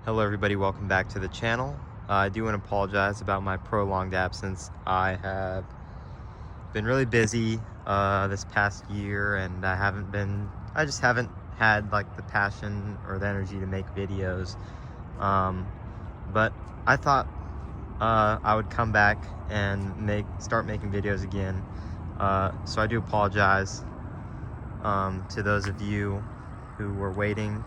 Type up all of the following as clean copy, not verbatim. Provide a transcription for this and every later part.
Hello everybody, welcome back to the channel. I do want to apologize about my prolonged absence. I have been really busy this past year, and I just haven't had like the passion or the energy to make videos. But I thought I would come back and start making videos again. So I do apologize to those of you who were waiting.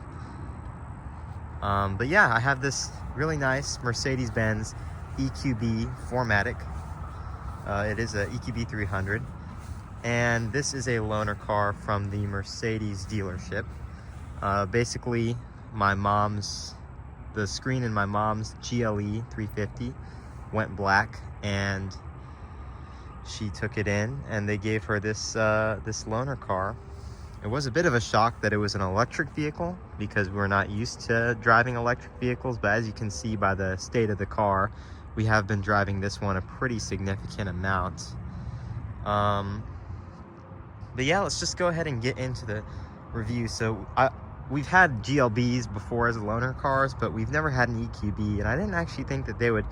But yeah, I have this really nice Mercedes Benz EQB 4matic. It is a EQB300, and this is a loaner car from the Mercedes dealership. Basically, the screen in my mom's GLE 350 went black, and she took it in, and they gave her this loaner car. It was a bit of a shock that it was an electric vehicle, because we're not used to driving electric vehicles, but as you can see by the state of the car, we have been driving this one a pretty significant amount. But yeah, let's just go ahead and get into the review. So we've had GLBs before as loaner cars, but we've never had an EQB, and I didn't actually think that they would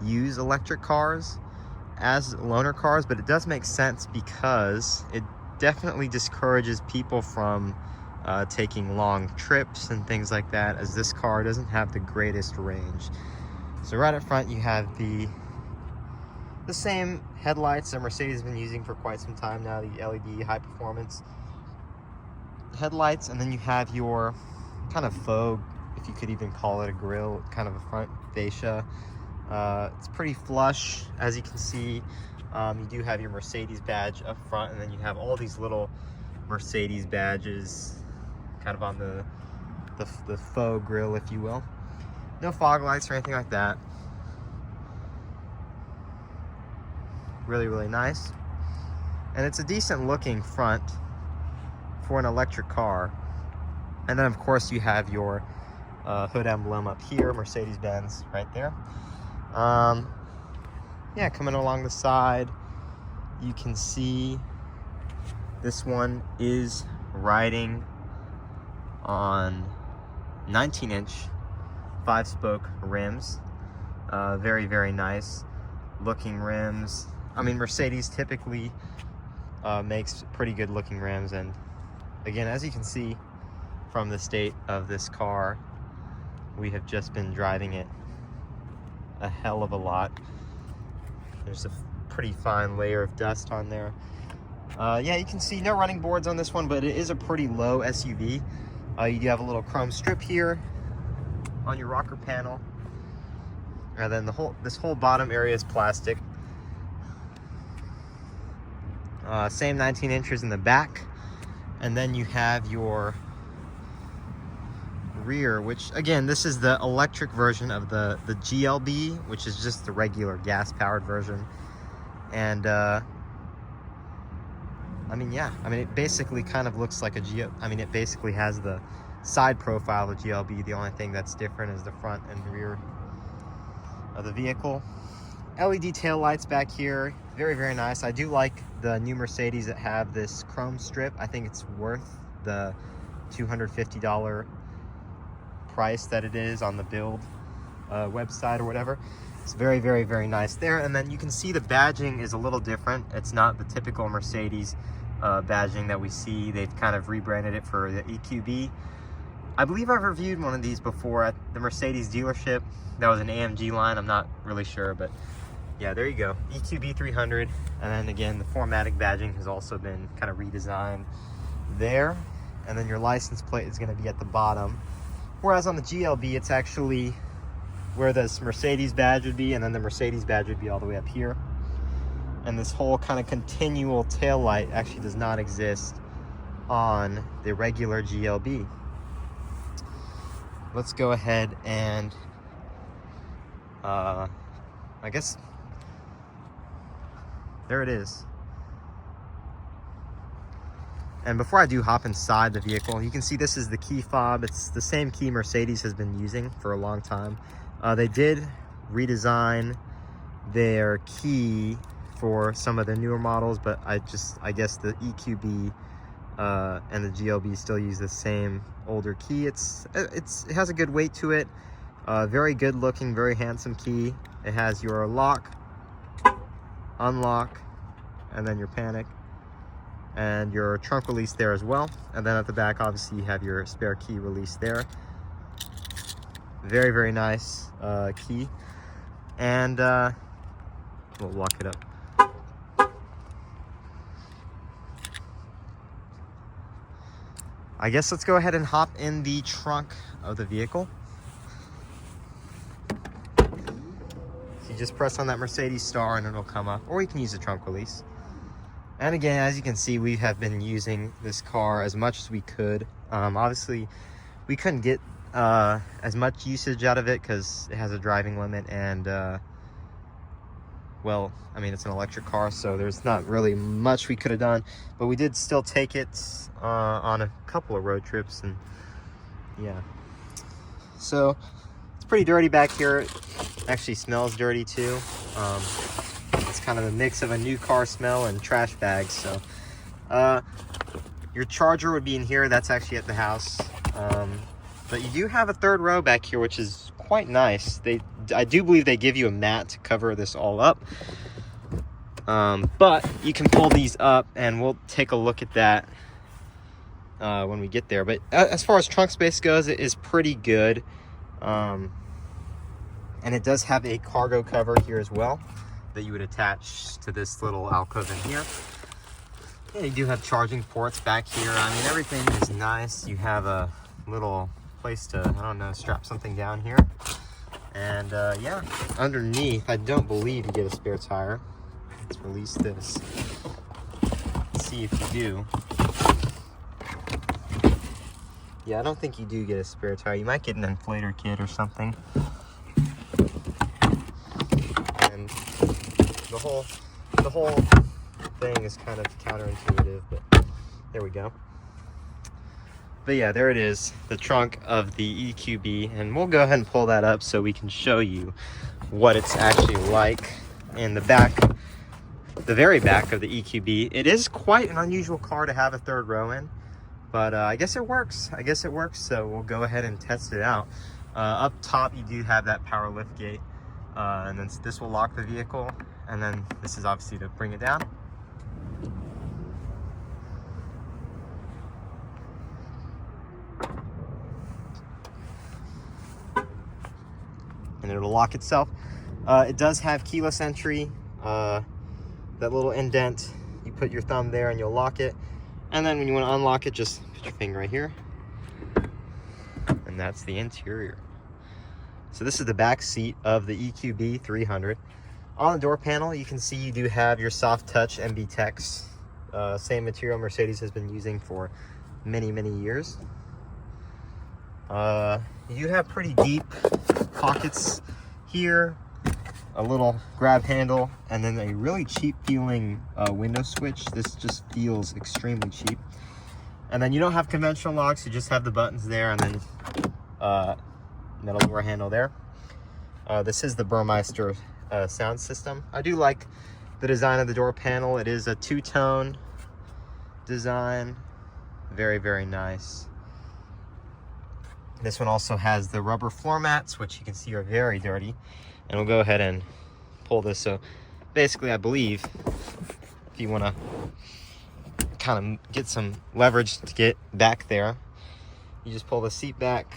use electric cars as loaner cars, but it does make sense because it definitely discourages people from taking long trips and things like that, as this car doesn't have the greatest range. So right up front you have the same headlights that Mercedes has been using for quite some time now, the LED high performance headlights, and then you have your kind of faux, if you could even call it a grille, kind of a front fascia. It's pretty flush, as you can see. You do have your Mercedes badge up front, and then you have all these little Mercedes badges kind of on the faux grille, if you will. No fog lights or anything like that. Really, really nice. And it's a decent looking front for an electric car. And then of course you have your hood emblem up here, Mercedes Benz right there. Yeah, coming along the side, you can see this one is riding on 19-inch 5-spoke rims. Very, very nice looking rims. I mean, Mercedes typically makes pretty good looking rims, and again, as you can see from the state of this car, we have just been driving it a hell of a lot. There's a pretty fine layer of dust on there. Yeah, you can see no running boards on this one, but it is a pretty low SUV. You do have a little chrome strip here on your rocker panel, and then this whole bottom area is plastic. Same 19 inches in the back, and then you have your rear, which again, this is the electric version of the GLB, which is just the regular gas powered version. And I mean, yeah, I mean, it basically kind of looks like it basically has the side profile of the GLB. The only thing that's different is the front and rear of the vehicle. LED tail lights back here, very, very nice. I do like the new Mercedes that have this chrome strip. I think it's worth the $250 price that it is on the build website or whatever. It's very, very, very nice there. And then you can see the badging is a little different. It's not the typical Mercedes badging that we see. They've kind of rebranded it for the EQB. I believe I've reviewed one of these before at the Mercedes dealership. That was an AMG line, I'm not really sure, but yeah, there you go, EQB300. And then again, the 4matic badging has also been kind of redesigned there. And then your license plate is going to be at the bottom, whereas on the GLB, it's actually where this Mercedes badge would be, and then the Mercedes badge would be all the way up here. And this whole kind of continual tail light actually does not exist on the regular GLB. Let's go ahead and I guess there it is. And before I do hop inside the vehicle, you can see this is the key fob. It's the same key Mercedes has been using for a long time. They did redesign their key for some of the newer models, but I guess the EQB and the GLB still use the same older key. It has a good weight to it. Very good looking, very handsome key. It has your lock, unlock, and then your panic, and your trunk release there as well. And then at the back, obviously, you have your spare key release there. Very, very nice key. And we'll lock it up. I guess let's go ahead and hop in the trunk of the vehicle. So you just press on that Mercedes star and it'll come up, or you can use the trunk release. And again, as you can see, we have been using this car as much as we could. Obviously, we couldn't get as much usage out of it because it has a driving limit, and well, I mean, it's an electric car, so there's not really much we could have done, but we did still take it on a couple of road trips. And yeah, so it's pretty dirty back here. It actually smells dirty too. It's kind of a mix of a new car smell and trash bags. So your charger would be in here. That's actually at the house. But you do have a third row back here, which is quite nice. I do believe they give you a mat to cover this all up. But you can pull these up, and we'll take a look at that when we get there. But as far as trunk space goes, it is pretty good. And it does have a cargo cover here as well that you would attach to this little alcove in here. Yeah, you do have charging ports back here. I mean, everything is nice. You have a little place to, I don't know, strap something down here. And yeah, underneath, I don't believe you get a spare tire. Let's release this. Let's see if you do. Yeah, I don't think you do get a spare tire. You might get an inflator kit or something. And the whole thing is kind of counterintuitive, but there we go. But yeah, there it is, the trunk of the EQB, and we'll go ahead and pull that up so we can show you what it's actually like in the back, the very back of the EQB. It is quite an unusual car to have a third row in, but I guess it works. So we'll go ahead and test it out. Up top, you do have that power lift gate, and then this will lock the vehicle, and then this is obviously to bring it down. And it'll lock itself. It does have keyless entry. That little indent, you put your thumb there and you'll lock it. And then when you want to unlock it, just put your finger right here. And that's the interior. So this is the back seat of the EQB300. On the door panel, you can see you do have your soft touch MB Tex. Same material Mercedes has been using for many, many years. You have pretty deep pockets here, a little grab handle, and then a really cheap feeling window switch. This just feels extremely cheap. And then you don't have conventional locks, you just have the buttons there, and then metal door handle there. This is the Burmeister sound system. I do like the design of the door panel. It is a two-tone design. Very, very nice. This one also has the rubber floor mats, which you can see are very dirty. And we'll go ahead and pull this. So basically, I believe if you want to kind of get some leverage to get back there, you just pull the seat back.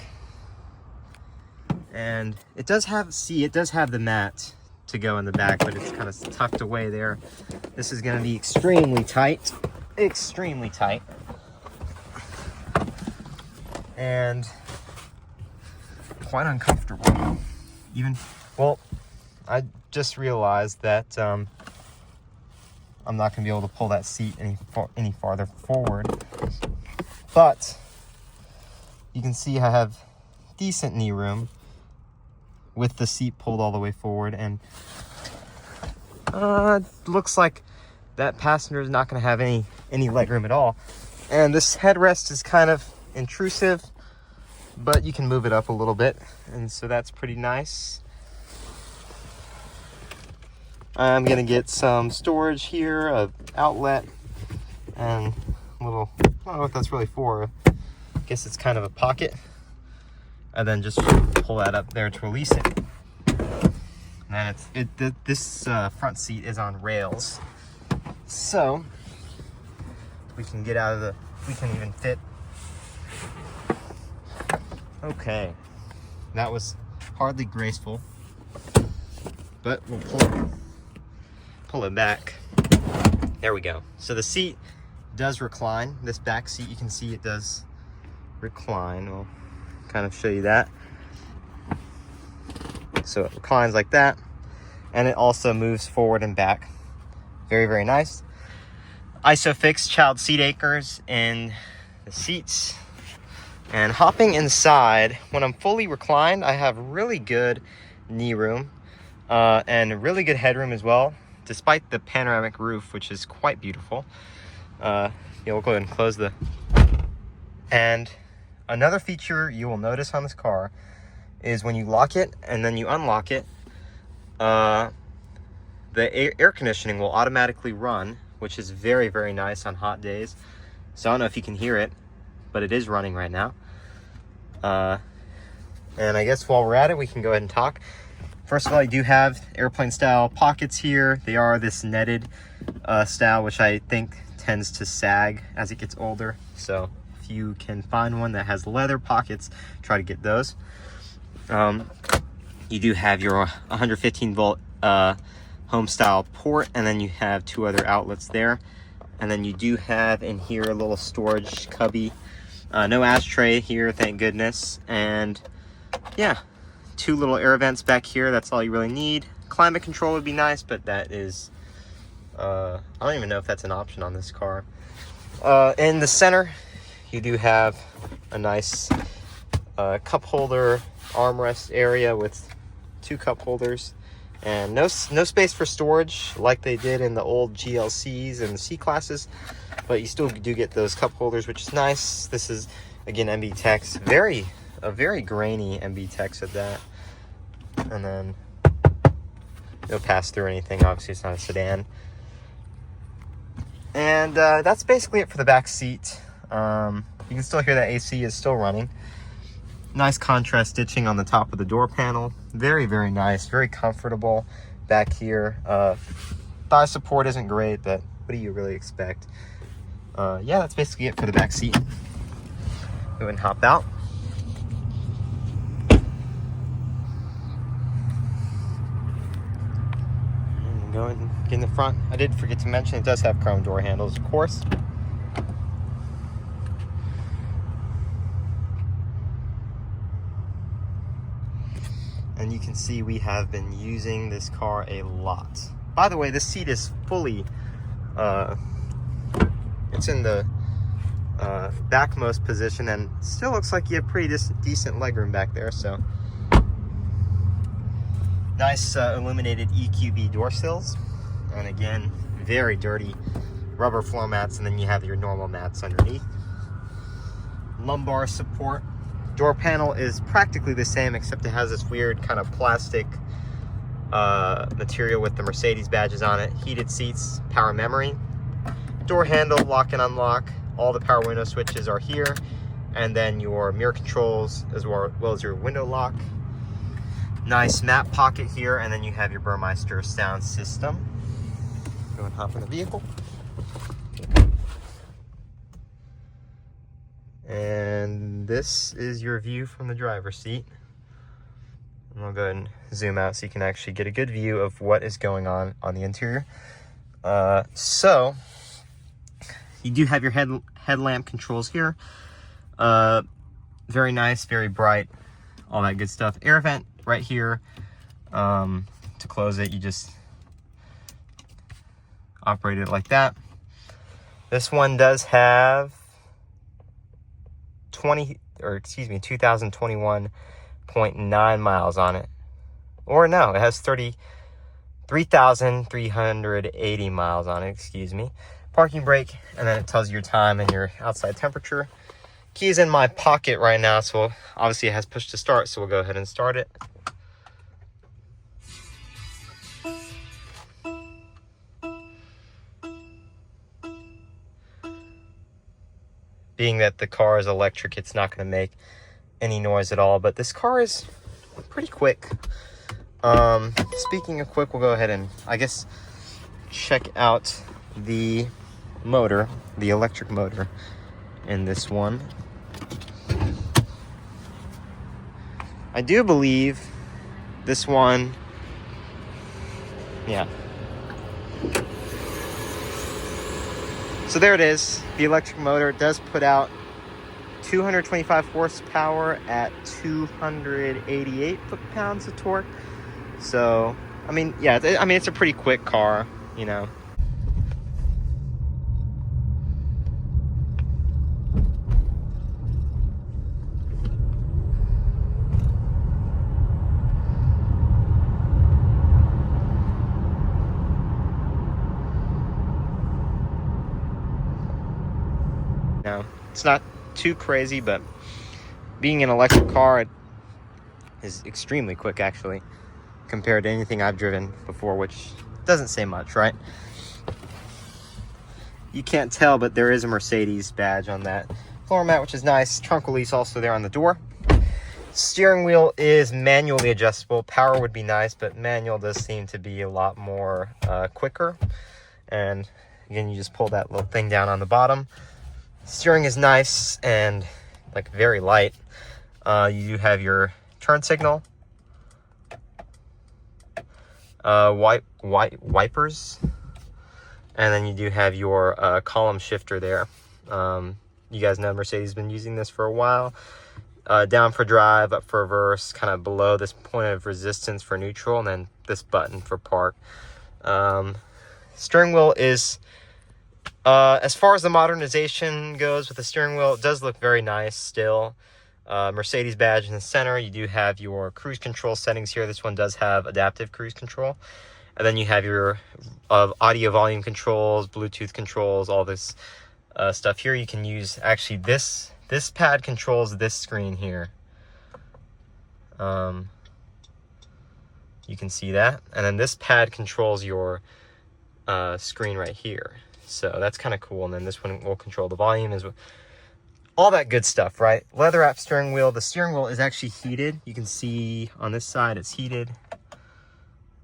And it does have, it does have the mat to go in the back, but it's kind of tucked away there. This is going to be extremely tight. Extremely tight. And quite uncomfortable. Even, well, I just realized that I'm not going to be able to pull that seat any farther forward. But you can see I have decent knee room with the seat pulled all the way forward, and looks like that passenger is not going to have any leg room at all. And this headrest is kind of intrusive, but you can move it up a little bit, and so that's pretty nice. I'm gonna get some storage here, an outlet, and a little, I don't know what that's really for. I guess it's kind of a pocket. and then just pull that up there to release it. And then this front seat is on rails, so we can get out of the, we can even fit. Okay, that was hardly graceful, but we'll pull it back. There we go. So the seat does recline. This back seat, you can see it does recline. We'll kind of show you that. So it reclines like that, and it also moves forward and back. Very, very nice. ISOFIX child seat anchors in the seats. And hopping inside, when I'm fully reclined, I have really good knee room and really good headroom as well, despite the panoramic roof, which is quite beautiful. Yeah, we'll go ahead and close the... And another feature you will notice on this car is when you lock it and then you unlock it, the air conditioning will automatically run, which is very, very nice on hot days. So I don't know if you can hear it, but it is running right now. And I guess while we're at it, we can go ahead and talk. First of all, you do have airplane style pockets here. They are this netted style, which I think tends to sag as it gets older. So if you can find one that has leather pockets, try to get those. You do have your 115 volt home style port, and then you have two other outlets there. And then you do have in here a little storage cubby. No ashtray here, thank goodness. And yeah, two little air vents back here. That's all you really need. Climate control would be nice, but that is, I don't even know if that's an option on this car. In the center, you do have a nice cup holder armrest area with two cup holders, and no space for storage like they did in the old GLCs and C classes, but you still do get those cup holders, which is nice. This is again MB Tex, a very grainy MB Tex at that. And then no pass through or anything, obviously it's not a sedan. And that's basically it for the back seat. You can still hear that AC is still running. Nice contrast stitching on the top of the door panel. Very, very nice, very comfortable back here. Thigh support isn't great, but what do you really expect? Yeah, that's basically it for the back seat. Go ahead and hop out. And go ahead and get in the front. I did forget to mention it does have chrome door handles, of course. And you can see we have been using this car a lot. By the way, this seat is fully, it's in the backmost position, and still looks like you have pretty decent legroom back there. So nice illuminated EQB door sills, and again, very dirty rubber floor mats, and then you have your normal mats underneath. Lumbar support. Door panel is practically the same, except it has this weird kind of plastic material with the Mercedes badges on it. Heated seats, power memory. Door handle, lock and unlock. All the power window switches are here. And then your mirror controls as well as your window lock. Nice map pocket here, and then you have your Burmeister sound system. Go and hop in the vehicle. And this is your view from the driver's seat. And I'll go ahead and zoom out so you can actually get a good view of what is going on the interior. So you do have your headlamp controls here. Very nice, very bright, all that good stuff. Air vent right here. To close it, you just operate it like that. This one does have 2021.9 miles on it. Or no, it has 33,380 miles on it, excuse me. Parking brake, and then it tells you your time and your outside temperature. Key is in my pocket right now, so obviously it has push to start, so we'll go ahead and start it. Being that the car is electric, it's not going to make any noise at all, but this car is pretty quick. Speaking of quick, we'll go ahead and, I guess, check out the motor, the electric motor in this one. I do believe this one, yeah. So there it is, the electric motor. It does put out 225 horsepower at 288 foot-pounds of torque. So, I mean, yeah, it's a pretty quick car, you know. No, it's not too crazy, but being an electric car, it is extremely quick, actually, compared to anything I've driven before, which doesn't say much, right? You can't tell, but there is a Mercedes badge on that floor mat, which is nice. Trunk release also there on the door. Steering wheel is manually adjustable. Power would be nice, but manual does seem to be a lot more quicker. And again, you just pull that little thing down on the bottom. Steering is nice and like very light. You do have your turn signal, wipers, and then you do have your column shifter there. You guys know Mercedes has been using this for a while. Down for drive, up for reverse, kind of below this point of resistance for neutral, and then this button for park. Steering wheel is, as far as the modernization goes with the steering wheel, it does look very nice still. Mercedes badge in the center. You do have your cruise control settings here. This one does have adaptive cruise control. And then you have your audio volume controls, Bluetooth controls, all this stuff here. You can use, actually, this pad controls this screen here. You can see that. And then this pad controls your screen right here. So that's kind of cool. And then this one will control the volume as well. All that good stuff, right? Leather wrap steering wheel. The steering wheel is actually heated. You can see on this side it's heated.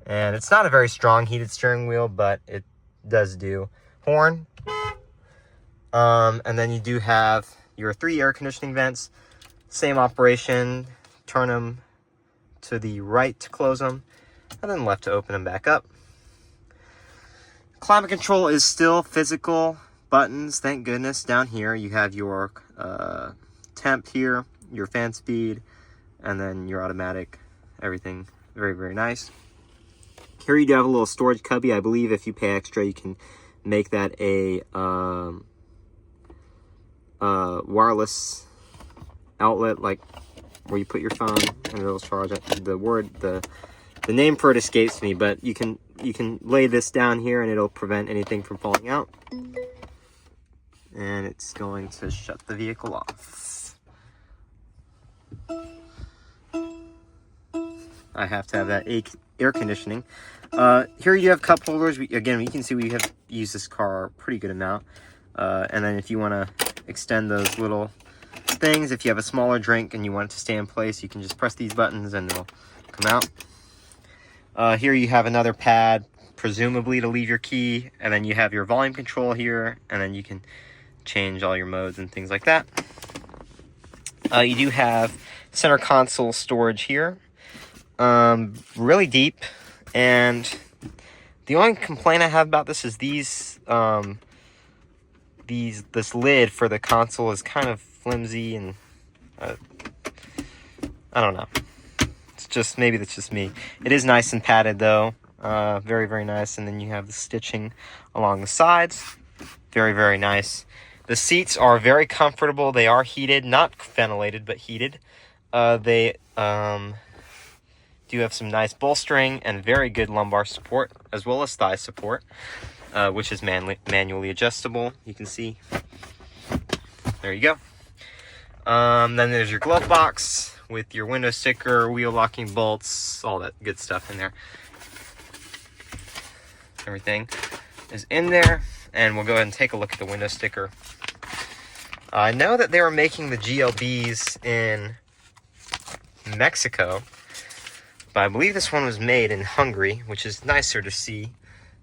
And it's not a very strong heated steering wheel, but it does do. Horn. And then you do have your 3 air conditioning vents. Same operation. Turn them to the right to close them, and then left to open them back up. Climate control is still physical buttons, thank goodness. Down here you have your temp here, your fan speed, and then your automatic. Everything very, very nice. Here you do have a little storage cubby. I believe if you pay extra, you can make that a wireless outlet, like where you put your phone and it'll charge it. The name for it escapes me, but you can lay this down here and it'll prevent anything from falling out. And it's going to shut the vehicle off. I have to have that air conditioning. Here you have cup holders. Again, you can see we have used this car a pretty good amount. And then if you want to extend those little things, if you have a smaller drink and you want it to stay in place, you can just press these buttons and it'll come out. Here you have another pad, presumably to leave your key, and then you have your volume control here, and then you can change all your modes and things like that. You do have center console storage here, really deep, and the only complaint I have about this is this lid for the console is kind of flimsy, and I don't know. Maybe that's just me. It is nice and padded though, very, very nice. And then you have the stitching along the sides, very, very nice. The seats are very comfortable. They are heated, not ventilated, but heated. They do have some nice bolstering and very good lumbar support, as well as thigh support, which is manually adjustable. You can see. There you go. Then there's your glove box with your window sticker, wheel locking bolts, all that good stuff in there. Everything is in there, and we'll go ahead and take a look at the window sticker. I know that they were making the GLBs in Mexico. But I believe this one was made in Hungary, which is nicer to see.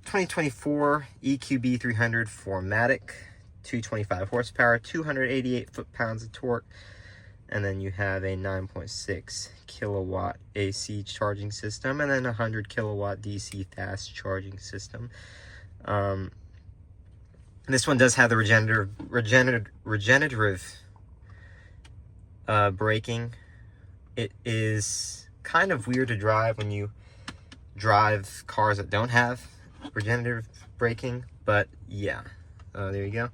2024 EQB300 4matic, 225 horsepower, 288 foot-pounds of torque. And then you have a 9.6 kilowatt AC charging system, and then a 100 kilowatt DC fast charging system. This one does have the regenerative braking. It is kind of weird to drive when you drive cars that don't have regenerative braking, but yeah, there you go.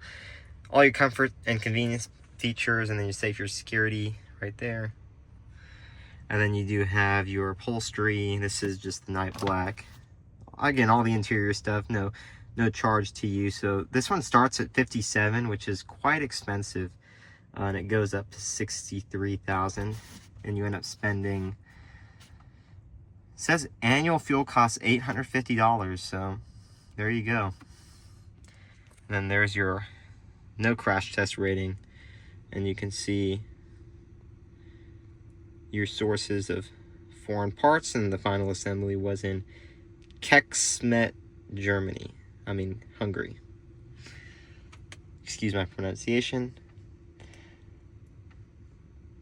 All your comfort and convenience features, and then your safety, security right there. And then you do have your upholstery. This is just the night black. Again, all the interior stuff, no charge to you. So this one starts at $57,000, which is quite expensive, and it goes up to $63,000, and you end up spending, it says annual fuel costs $850, so there you go. And then there's your no crash test rating, and you can see your sources of foreign parts, and the final assembly was in Kexmet, Germany. Hungary. Excuse my pronunciation.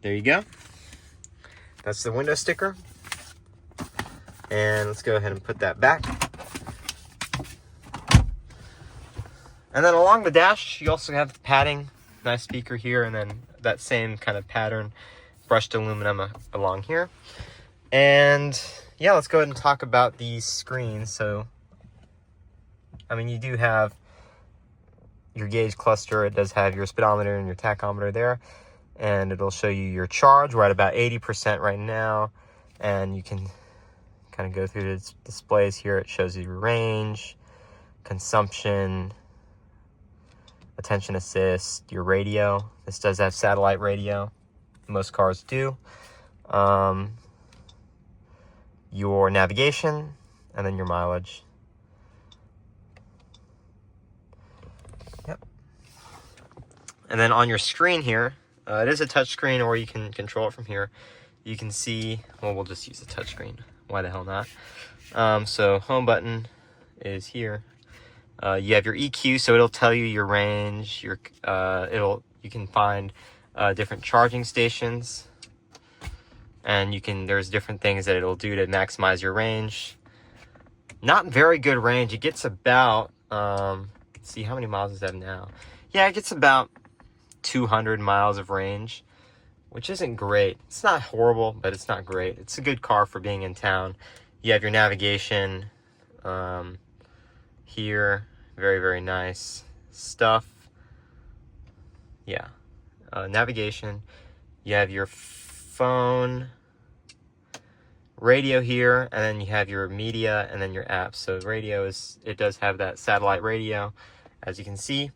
There you go. That's the window sticker. And let's go ahead and put that back. And then along the dash, you also have the padding. Nice speaker here, and then that same kind of pattern, brushed aluminum along here. And yeah, let's go ahead and talk about these screens. So, you do have your gauge cluster. It does have your speedometer and your tachometer there, and it'll show you your charge. We're at about 80% right now, and you can kind of go through the displays here. It shows you your range, consumption, attention assist, your radio. This does have satellite radio. Most cars do. Your navigation, and then your mileage. Yep. And then on your screen here, it is a touch screen, or you can control it from here. You can see, well, we'll just use the touch screen. Why the hell not? So home button is here. You have your EQ, so it'll tell you your range. You can find different charging stations, and there's different things that it'll do to maximize your range. Not very good range. It gets about let's see, how many miles does it have now? Yeah, it gets about 200 miles of range, which isn't great. It's not horrible, but it's not great. It's a good car for being in town. You have your navigation here. Very, very nice stuff. Yeah. Navigation. You have your phone, radio here, and then you have your media, and then your apps. So radio it does have that satellite radio, as you can see.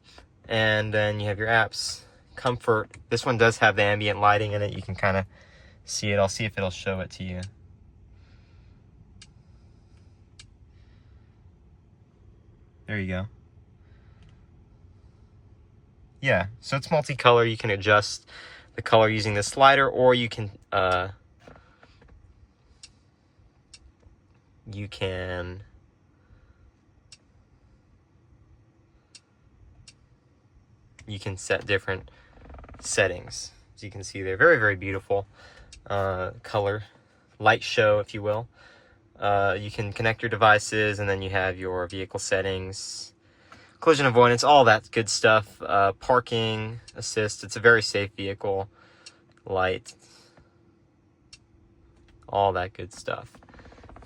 And then you have your apps. Comfort. This one does have the ambient lighting in it. You can kind of see it. I'll see if it'll show it to you. There you go. Yeah, so it's multicolor. You can adjust the color using the slider, or you can set different settings. As you can see, they're very, very beautiful color, light show, if you will. You can connect your devices, and then you have your vehicle settings, collision avoidance, all that good stuff. Parking assist. It's a very safe vehicle. Light, all that good stuff.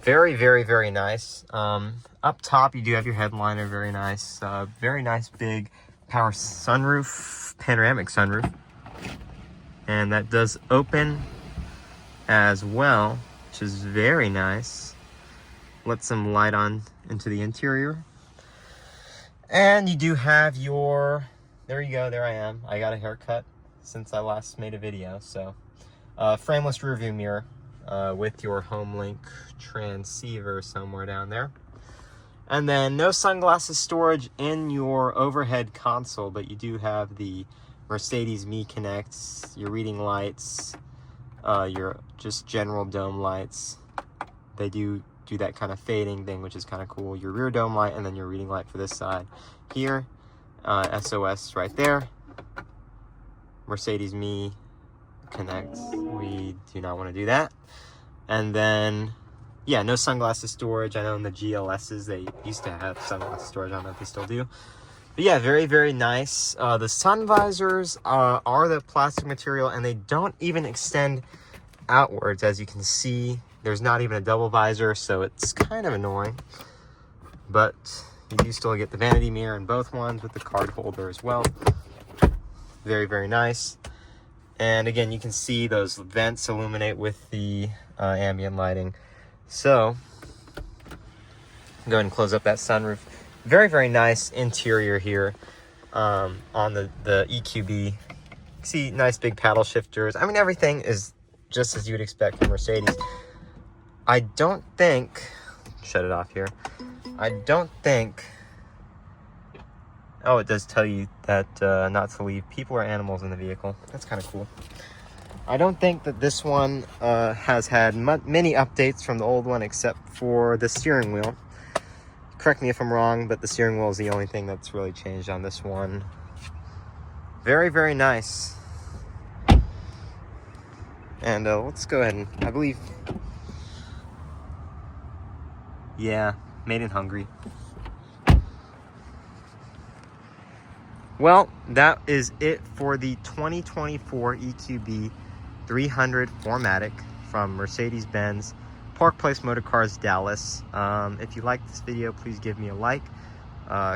Very, very, very nice. Up top, you do have your headliner. Very nice. Very nice big power sunroof, panoramic sunroof, and that does open as well, which is very nice. Let some light on into the interior. And you do have your, there you go, there I am. I got a haircut since I last made a video. So frameless rear view mirror with your HomeLink transceiver somewhere down there. And then no sunglasses storage in your overhead console, but you do have the Mercedes Me Connect, your reading lights, your just general dome lights. They do that kind of fading thing, which is kind of cool. Your rear dome light, and then your reading light for this side here. SOS right there. Mercedes Me connect. We do not want to do that. And then, yeah, no sunglasses storage. I know in the GLSs they used to have sunglasses storage. I don't know if they still do. But yeah, very, very nice. The sun visors are the plastic material, and they don't even extend outwards. As you can see, there's not even a double visor, so it's kind of annoying. But you do still get the vanity mirror in both ones with the card holder as well. Very, very nice. And again, you can see those vents illuminate with the ambient lighting. So, go ahead and close up that sunroof. Very, very nice interior here on the EQB. You see nice big paddle shifters. I mean, everything is just as you would expect from Mercedes. I don't think, shut it off here. I don't think, oh, it does tell you that not to leave people or animals in the vehicle. That's kind of cool. I don't think that this one has had many updates from the old one, except for the steering wheel. Correct me if I'm wrong, but the steering wheel is the only thing that's really changed on this one. Very, very nice. And let's go ahead and, I believe, yeah, made in Hungary. Well, that is it for the 2024 EQB 300 4matic from Mercedes Benz Park Place Motor Cars, Dallas. If you like this video, please give me a like,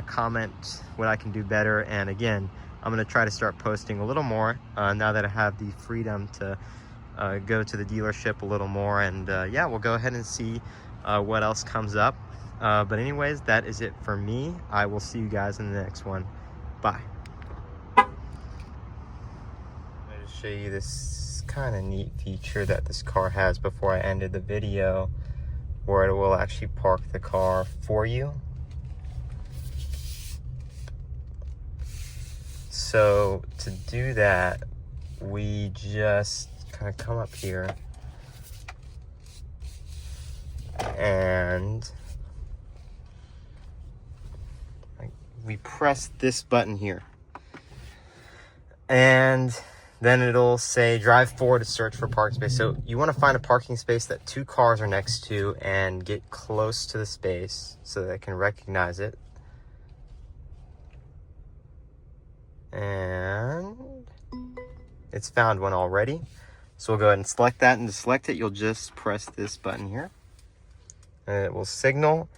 comment what I can do better, and again, I'm going to try to start posting a little more now that I have the freedom to go to the dealership a little more, and yeah, we'll go ahead and see what else comes up. But anyways, that is it for me. I will see you guys in the next one. Bye. I'm going to show you this kind of neat feature that this car has before I ended the video, where it will actually park the car for you. So to do that, we just kind of come up here and we press this button here, and then it'll say drive forward to search for parking space. So you want to find a parking space that two cars are next to and get close to the space so that it can recognize it. And it's found one already. So we'll go ahead and select that, and to select it, you'll just press this button here. And it will signal,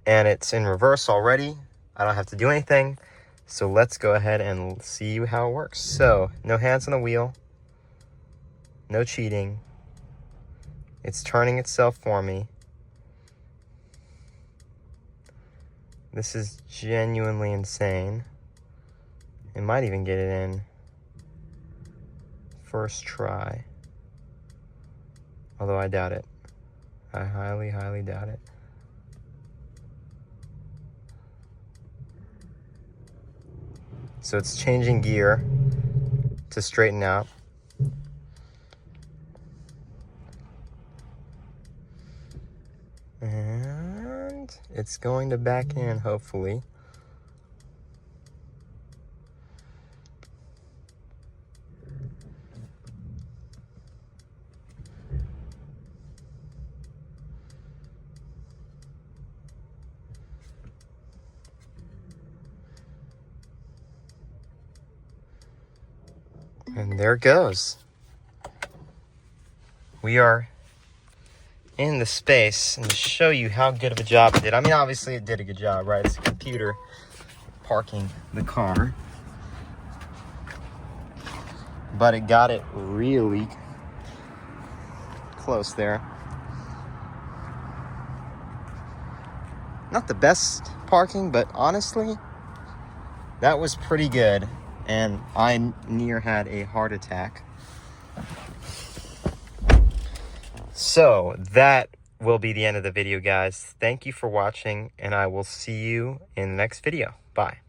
and it's in reverse already. I don't have to do anything. So let's go ahead and see how it works. So, no hands on the wheel. No cheating. It's turning itself for me. This is genuinely insane. It might even get it in first try. Although I doubt it. I highly, highly doubt it. So it's changing gear to straighten out. And it's going to back in, hopefully. And there it goes. We are in the space, and to show you how good of a job it did. I mean, obviously it did a good job, right? It's a computer parking the car. But it got it really close there. Not the best parking, but honestly, that was pretty good. And I near had a heart attack. So that will be the end of the video, guys. Thank you for watching, and I will see you in the next video. Bye.